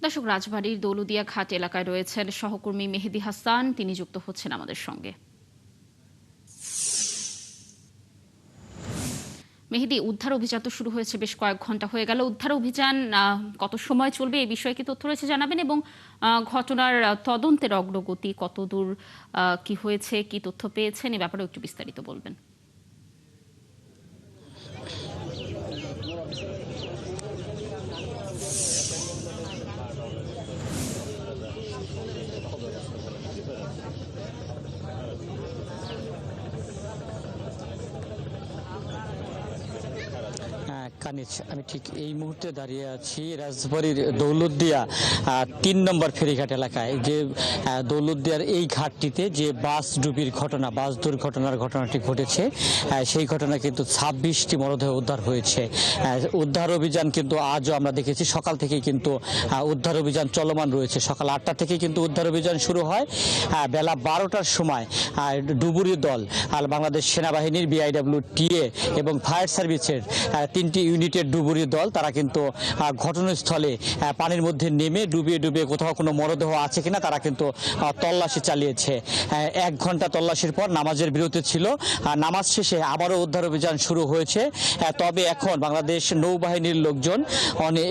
দর্শক, রাজবাড়ীর দৌলুদিয়া ঘাট এলাকায় রয়েছেন সহকর্মী মেহেদী হাসান, তিনি যুক্ত হচ্ছেন আমাদের সঙ্গে। মেহেদী, উদ্ধার অভিযান তো শুরু হয়েছে, বেশ কয়েক ঘন্টা হয়ে গেল। উদ্ধার অভিযান কত সময় চলবে এই বিষয়ে কি তথ্য রয়েছে জানাবেন, এবং ঘটনার তদন্তের অগ্রগতি কতদূর, কি হয়েছে, কি তথ্য পেয়েছেন, এ ব্যাপারে একটু বিস্তারিত বলবেন। কানিজ, আমি ঠিক এই মুহূর্তে দাঁড়িয়ে আছি রাজবাড়ীর দৌলতদিয়া ৩ নম্বর ফেরিঘাট এলাকায়। যে দৌলতদিয়ার এই ঘাটটিতে যে বাস ডুবির ঘটনা, বাস দুর্ঘটনার ঘটনাটি ঘটেছে, সেই ঘটনা কিন্তু ২৬টি মরদেহ উদ্ধার হয়েছে। উদ্ধার অভিযান কিন্তু আজও আমরা দেখেছি, সকাল থেকেই কিন্তু উদ্ধার অভিযান চলমান রয়েছে। সকাল ৮টা থেকে কিন্তু উদ্ধার অভিযান শুরু হয়। বেলা ১২টার সময় ডুবুরি দল আর বাংলাদেশ সেনাবাহিনীর বিআইডব্লিউটিএ এবং ফায়ার সার্ভিসের ৩টি ইউনিটের ডুবুরি দল তারা কিন্তু ঘটনাস্থলে পানির মধ্যে নেমে ডুবিয়ে কোথাও কোনো মরদেহ আছে কিনা তারা কিন্তু তল্লাশি চালিয়েছে। ১ ঘন্টা তল্লাশির পর নামাজের বিরতি ছিল, নামাজ শেষে আবারও উদ্ধার অভিযান শুরু হয়েছে। তবে এখন বাংলাদেশ নৌবাহিনীর লোকজন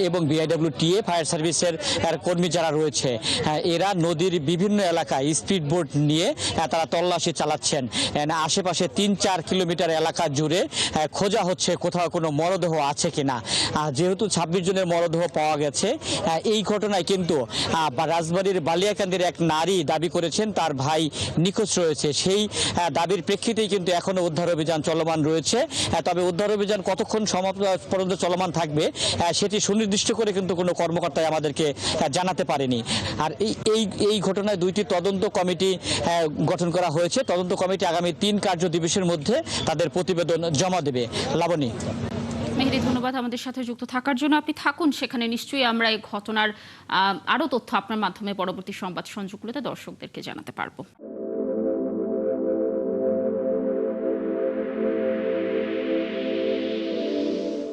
এবং বিআইডব্লিউটিএ ফায়ার সার্ভিসের কর্মী যারা রয়েছে, এরা নদীর বিভিন্ন এলাকায় স্পিড বোট নিয়ে তারা তল্লাশি চালাচ্ছেন। আশেপাশে ৩-৪ কিলোমিটার এলাকা জুড়ে খোঁজা হচ্ছে কোথাও কোনো মরদেহ আছে কিনা। যেহেতু ২৬ জনের মরদেহ পাওয়া গেছে, এই ঘটনায় কিন্তু রাজবাড়ীর বালিয়াকান্দির এক নারী দাবি করেছেন তার ভাই নিখোঁজ রয়েছে। সেই দাবির প্রেক্ষিতেই কিন্তু এখনো উদ্ধার অভিযান চলমান রয়েছে। তবে উদ্ধার অভিযান কতক্ষণ সমাপ্ত পর্যন্ত চলমান থাকবে সেটি সুনির্দিষ্ট করে কিন্তু কোনো কর্মকর্তাই আমাদেরকে জানাতে পারেনি। আর এই ঘটনায় ২টি তদন্ত কমিটি গঠন করা হয়েছে। তদন্ত কমিটি আগামী ৩ কার্য দিবসের মধ্যে তাদের প্রতিবেদন জমা দেবে। লাবণী। মেহেদী, ধন্যবাদ আমাদের সাথে যুক্ত থাকার জন্য। আপনি থাকুন সেখানে, নিশ্চয়ই আমরা এই ঘটনার আরও তথ্য আপনার মাধ্যমে পরবর্তী সংবাদ সংযোগগুলোতে দর্শকদেরকে জানাতে পারবো।